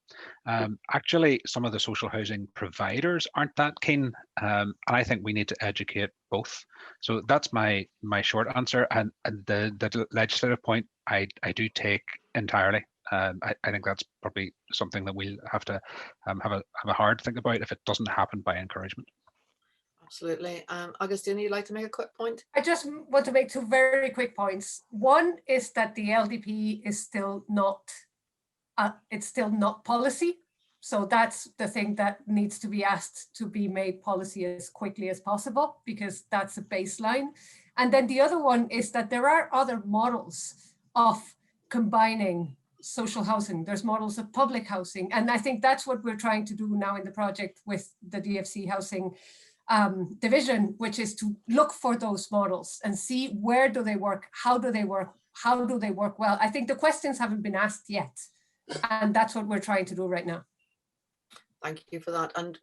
Actually, some of the social housing providers aren't that keen, and I think we need to educate both. So that's my short answer. And the legislative point, I do take entirely. I think that's probably something that we'll have to have a hard think about if it doesn't happen by encouragement. Absolutely. Agustina, you'd like to make a quick point? I just want to make two very quick points. One is that the LDP is still not, it's still not policy. So that's the thing that needs to be asked to be made policy as quickly as possible, because that's a baseline. And then the other one is that there are other models of combining social housing. There's models of public housing. And I think that's what we're trying to do now in the project with the DFC housing division, which is to look for those models and see where do they work, how do they work well. I think the questions haven't been asked yet, and that's what we're trying to do right now. Thank you for that, and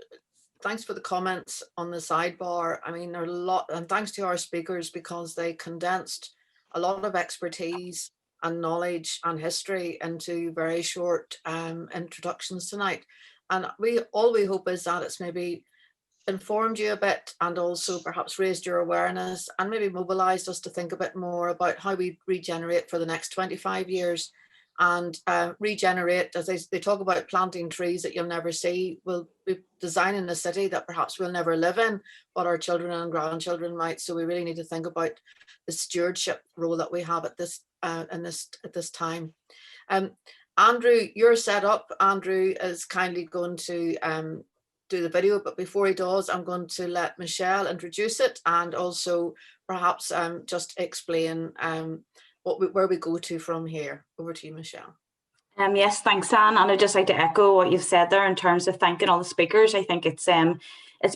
thanks for the comments on the sidebar. I mean, there are a lot, and thanks to our speakers because they condensed a lot of expertise and knowledge and history into very short introductions tonight. And all we hope is that it's maybe informed you a bit and also perhaps raised your awareness and maybe mobilized us to think a bit more about how we regenerate for the next 25 years and regenerate, as they talk about planting trees that you'll never see. We'll be designing a city that perhaps we'll never live in, but our children and grandchildren might. So we really need to think about the stewardship role that we have at this time. Andrew, you're set up. Andrew is kindly going to do the video, but before he does, I'm going to let Michelle introduce it and also perhaps just explain where we go to from here. Over to you, Michelle. Yes, thanks, Anne. And I'd just like to echo what you've said there in terms of thanking all the speakers. I think it's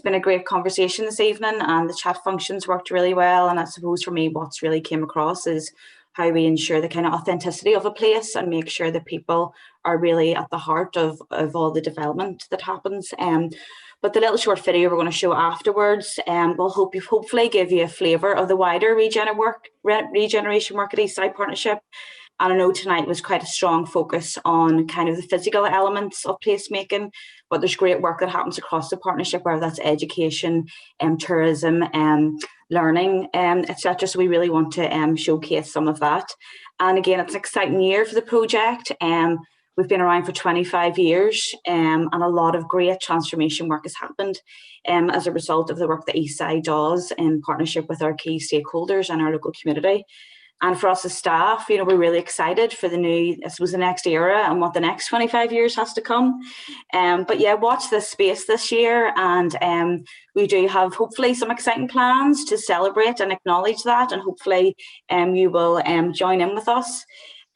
been a great conversation this evening and the chat functions worked really well. And I suppose for me, what's really came across is how we ensure the kind of authenticity of a place and make sure that people are really at the heart of all the development that happens. But the little short video we're going to show afterwards will hopefully give you a flavour of the wider regeneration work at EastSide Partnership. And I know tonight was quite a strong focus on kind of the physical elements of placemaking, but there's great work that happens across the partnership, whether that's education, tourism, learning, etc. So we really want to showcase some of that. And again, it's an exciting year for the project. We've been around for 25 years and a lot of great transformation work has happened as a result of the work that EastSide does in partnership with our key stakeholders and our local community. And for us as staff, you know, we're really excited for the next era and what the next 25 years has to come. But yeah, watch this space this year, and we do have hopefully some exciting plans to celebrate and acknowledge that, and hopefully you will join in with us.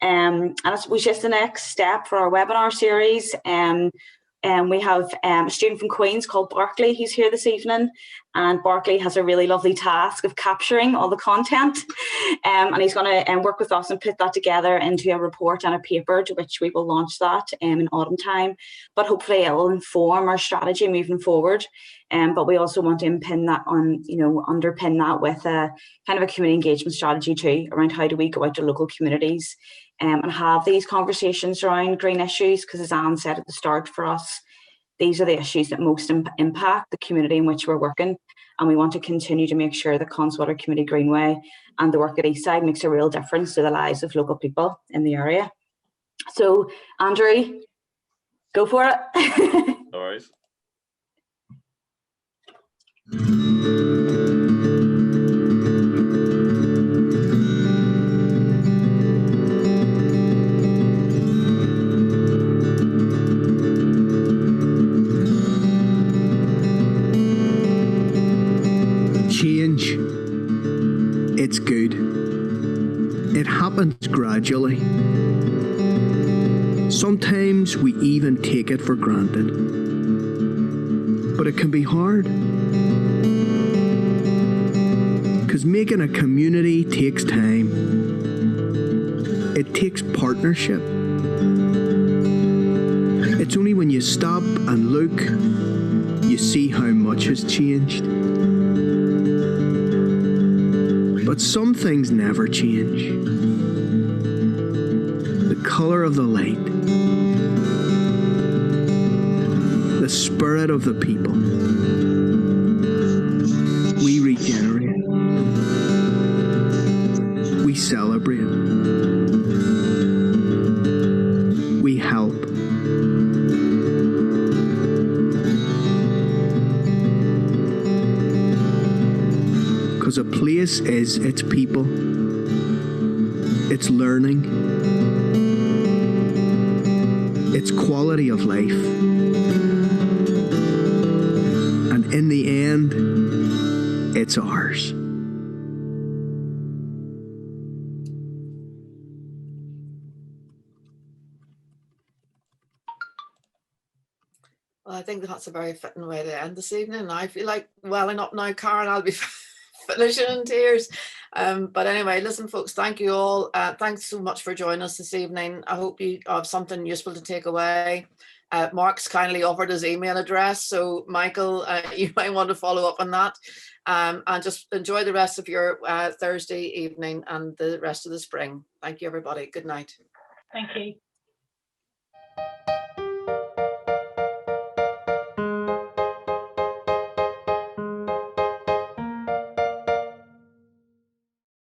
And I suppose just the next step for our webinar series. We have a student from Queen's called Barclay, who's here this evening, and Barclay has a really lovely task of capturing all the content, and he's going to work with us and put that together into a report and a paper, to which we will launch that in autumn time. But hopefully it will inform our strategy moving forward. But we also want to underpin that with a kind of a community engagement strategy too, around how do we go out to local communities and have these conversations around green issues, because as Anne said at the start, for us, these are the issues that most impact the community in which we're working, and we want to continue to make sure that Connswater Community Greenway and the work at EastSide makes a real difference to the lives of local people in the area. So, Andrew, go for it. No worries. Change, it's good. It happens gradually. Sometimes we even take it for granted. But it can be hard. Because making a community takes time. It takes partnership. It's only when you stop and look, you see how much has changed. But some things never change. The colour of the light, the spirit of the people. We regenerate. We celebrate. We help. Because a place is its people, its learning, its quality of life, and in the end, it's ours. Well, I think that's a very fitting way to end this evening. I feel like welling up now, Karen. I'll be finishing in tears. But anyway, listen, folks, thank you all. Thanks so much for joining us this evening. I hope you have something useful to take away. Mark's kindly offered his email address, so Michael, you might want to follow up on that. And just enjoy the rest of your Thursday evening and the rest of the spring. Thank you, everybody. Good night. Thank you.